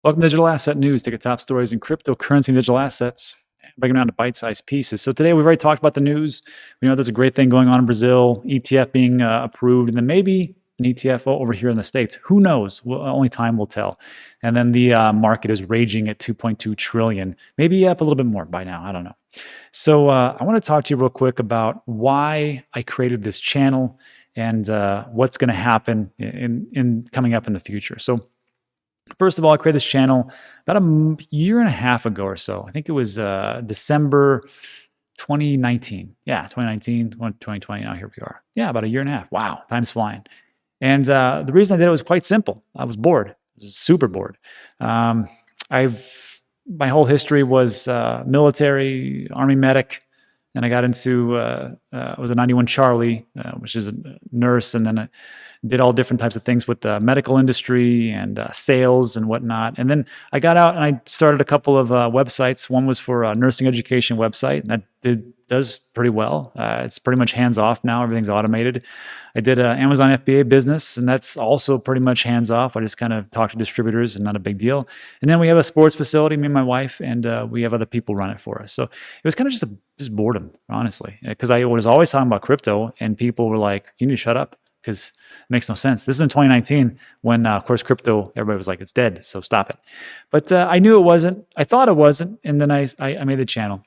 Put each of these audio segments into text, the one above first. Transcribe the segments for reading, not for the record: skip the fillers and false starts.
Welcome to Digital Asset News. Take a top stories in cryptocurrency and digital assets, breaking them down to bite-sized pieces. So today we've already talked about the news. We know there's a great thing going on in Brazil, ETF being approved, and then maybe an ETF over here in the States. Who knows? Only time will tell. And then the market is raging at 2.2 trillion, maybe up a little bit more by now. I don't know. So I want to talk to you real quick about why I created this channel and what's going to happen in coming up in the future. So first of all, I created this channel about a year and a half ago or so. I think it was December 2019. Yeah, 2019, 2020. Now here we are. Yeah, about a year and a half. Wow, time's flying. And the reason I did it was quite simple. I was bored. I was super bored. My whole history was military, Army medic, and I got into I was a 91 Charlie, which is a nurse, and then I did all different types of things with the medical industry and sales and whatnot. And then I got out and I started a couple of websites. One was for a nursing education website, and that does pretty well. It's pretty much hands off now. Everything's automated. I did an Amazon FBA business, and that's also pretty much hands off. I just kind of talk to distributors and not a big deal. And then we have a sports facility, me and my wife, and we have other people run it for us. So it was kind of just boredom, honestly, because I was always talking about crypto, and people were like, "You need to shut up," because it makes no sense. This is in 2019 when, of course, crypto, everybody was like, it's dead, so stop it. But I knew it wasn't. I thought it wasn't, and then I made the channel.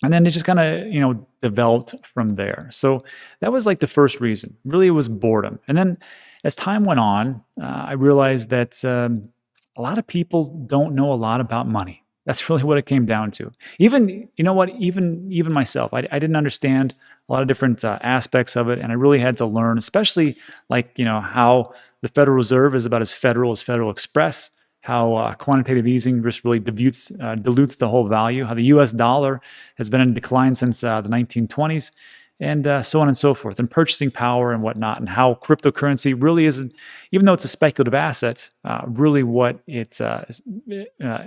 And then it just kind of, developed from there. So that was like the first reason. Really, it was boredom. And then as time went on, I realized that a lot of people don't know a lot about money. That's really what it came down to. Even, you know what, even myself, I didn't understand a lot of different aspects of it. And I really had to learn, especially like, how the Federal Reserve is about as Federal Express, how quantitative easing just really dilutes the whole value, how the US dollar has been in decline since the 1920s, and so on and so forth, and purchasing power and whatnot, and how cryptocurrency really isn't, even though it's a speculative asset, really what it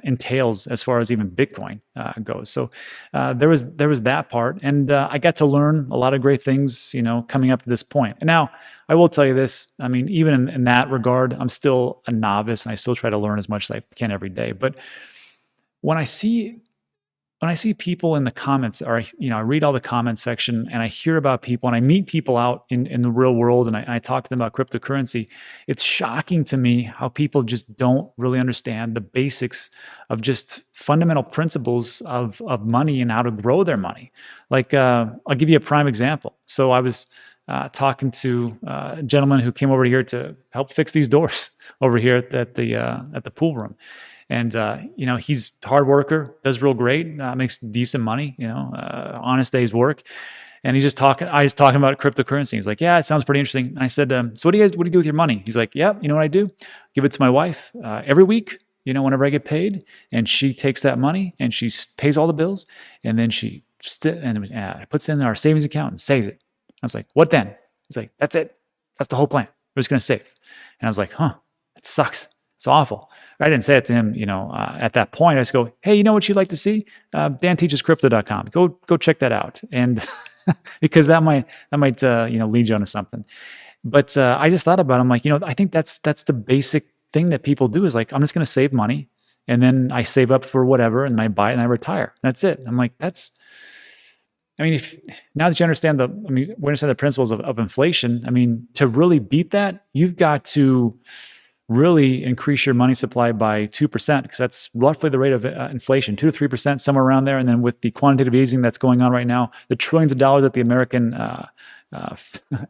entails as far as even Bitcoin goes. So there was that part, and I got to learn a lot of great things, coming up to this point. And now I will tell you this, I mean, even in that regard, I'm still a novice, and I still try to learn as much as I can every day. But when I see people in the comments, or I read all the comment section, and I hear about people, and I meet people out in the real world, and I talk to them about cryptocurrency, it's shocking to me how people just don't really understand the basics of just fundamental principles of money and how to grow their money. Like, I'll give you a prime example. So I was talking to a gentleman who came over here to help fix these doors over here at the pool room. And, he's a hard worker, does real great, makes decent money, honest day's work. And I was talking about cryptocurrency. He's like, yeah, it sounds pretty interesting. And I said, so what do you do with your money? He's like, yeah, you know what I do? Give it to my wife every week, whenever I get paid. And she takes that money and she pays all the bills. And then she puts it in our savings account and saves it. I was like, what then? He's like, that's it. That's the whole plan. We're just going to save. And I was like, it sucks. It's awful. I didn't say it to him, at that point. I just go, hey, you know what you'd like to see? DanTeachesCrypto.com. Go check that out. And because that might lead you onto something. But I just thought about it. I'm like, I think that's the basic thing that people do is like, I'm just going to save money, and then I save up for whatever, and I buy it and I retire. That's it. I'm like, if now that you understand we understand the principles of inflation. To really beat that, you've got to really increase your money supply by 2%, because that's roughly the rate of inflation, 2 to 3%, somewhere around there. And then with the quantitative easing that's going on right now, the trillions of dollars that the American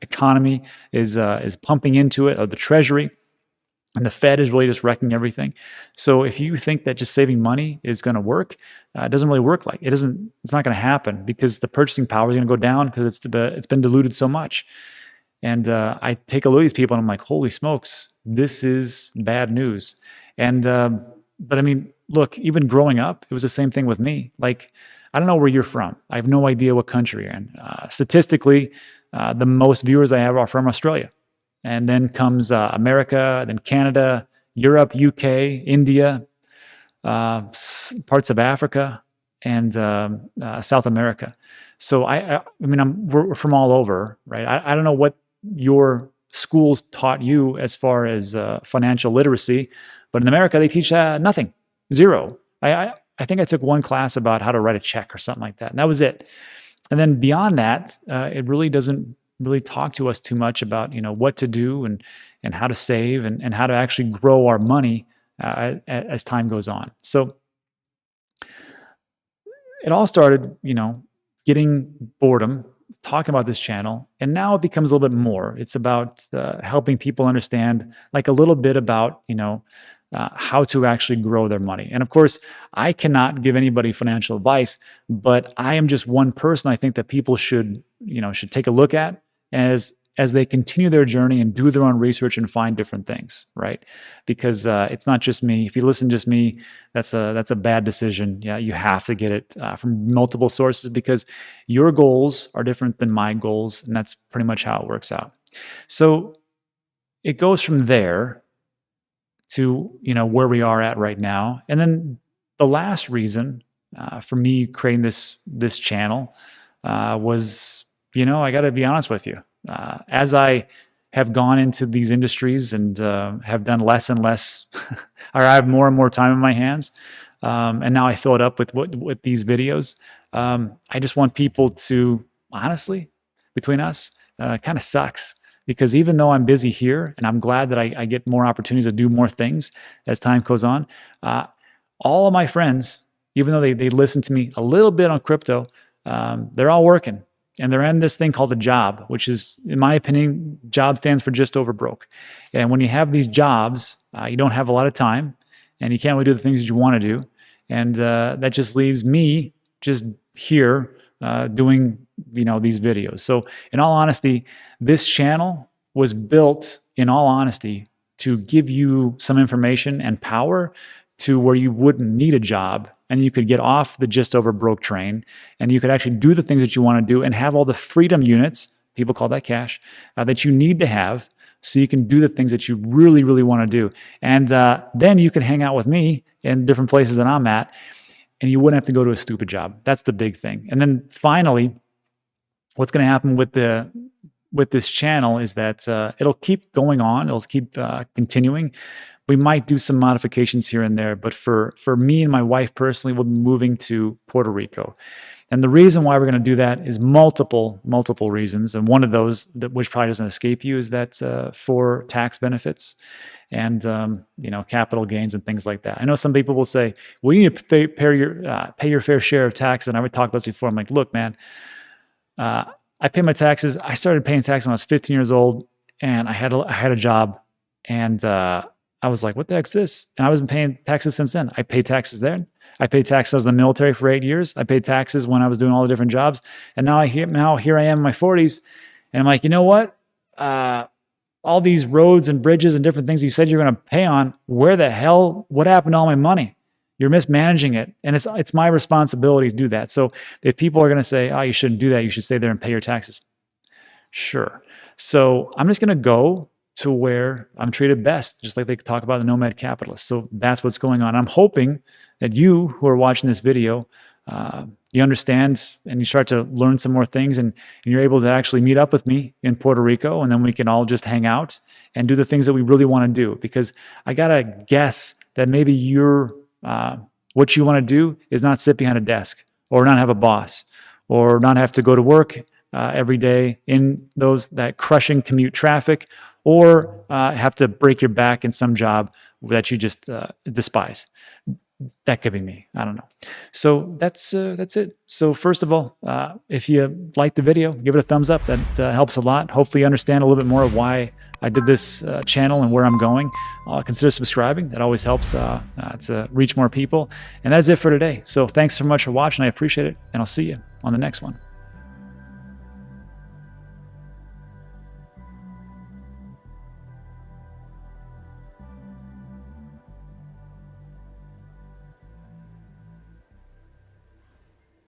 economy is pumping into it, or the Treasury, and the Fed is really just wrecking everything. So if you think that just saving money is going to work, it doesn't really work like it doesn't. It's not going to happen, because the purchasing power is going to go down because it's been diluted so much. And I take a look at these people and I'm like, holy smokes, this is bad news. And, but look, even growing up, it was the same thing with me. Like, I don't know where you're from. I have no idea what country you're in. Statistically, the most viewers I have are from Australia. And then comes America, then Canada, Europe, UK, India, parts of Africa, and South America. So we're from all over, right? I don't know what your schools taught you as far as financial literacy, But in America, they teach nothing, zero. I think I took one class about how to write a check or something like that, and that was it. And then beyond that, it really doesn't really talk to us too much about what to do and how to save and how to actually grow our money as time goes on. So it all started, getting boredom, talking about this channel, and now it becomes a little bit more. It's about helping people understand like a little bit about how to actually grow their money. And of course, I cannot give anybody financial advice, but I am just one person I think that people should take a look at as they continue their journey and do their own research and find different things, right? Because it's not just me. If you listen to just me, that's a bad decision. Yeah, you have to get it from multiple sources because your goals are different than my goals, and that's pretty much how it works out. So it goes from there to where we are at right now, and then the last reason for me creating this channel was I got to be honest with you. As I have gone into these industries and have done less and less, or I have more and more time in my hands, and now I fill it up with these videos. I just want people to, honestly, between us, kind of sucks. Because even though I'm busy here, and I'm glad that I get more opportunities to do more things as time goes on, all of my friends, even though they listen to me a little bit on crypto, they're all working. And they're in this thing called a job, which is, in my opinion, job stands for just over broke. And when you have these jobs, you don't have a lot of time, and you can't really do the things that you want to do. And that just leaves me just here doing these videos. So in all honesty, this channel was built, in all honesty, to give you some information and power to where you wouldn't need a job, and you could get off the just over broke train, and you could actually do the things that you want to do and have all the freedom units, people call that cash, that you need to have so you can do the things that you really, really want to do. And then you can hang out with me in different places that I'm at, and you wouldn't have to go to a stupid job. That's the big thing. And then finally, what's going to happen with this channel is that it'll keep going on. It'll keep continuing. We might do some modifications here and there, but for me and my wife personally, we'll be moving to Puerto Rico. And the reason why we're going to do that is multiple reasons. And one of those, which probably doesn't escape you, is that for tax benefits and capital gains and things like that. I know some people will say, well, you need to pay your fair share of taxes. And I would talk about this before. I'm like, look, man, I pay my taxes. I started paying taxes when I was 15 years old, and I had a job, and I was like, what the heck's this? And I wasn't paying taxes since then. I paid taxes then. I paid taxes. I was in the military for 8 years. I paid taxes when I was doing all the different jobs. And now here I am in my 40s, and I'm like, you know what? All these roads and bridges and different things you said you're going to pay on, what happened to all my money? You're mismanaging it. And it's my responsibility to do that. So if people are going to say, oh, you shouldn't do that, you should stay there and pay your taxes. Sure. So I'm just going to go to where I'm treated best, just like they talk about the nomad capitalist. So that's what's going on. I'm hoping that you who are watching this video, you understand and you start to learn some more things, and you're able to actually meet up with me in Puerto Rico, and then we can all just hang out and do the things that we really want to do. Because I got to guess that maybe what you want to do is not sit behind a desk, or not have a boss, or not have to go to work every day in that crushing commute traffic, or have to break your back in some job that you just despise. That could be me. I don't know. So that's it. So first of all, if you like the video, give it a thumbs up. That helps a lot. Hopefully you understand a little bit more of why I did this channel and where I'm going. Consider subscribing. That always helps to reach more people. And that's it for today. So thanks so much for watching. I appreciate it. And I'll see you on the next one.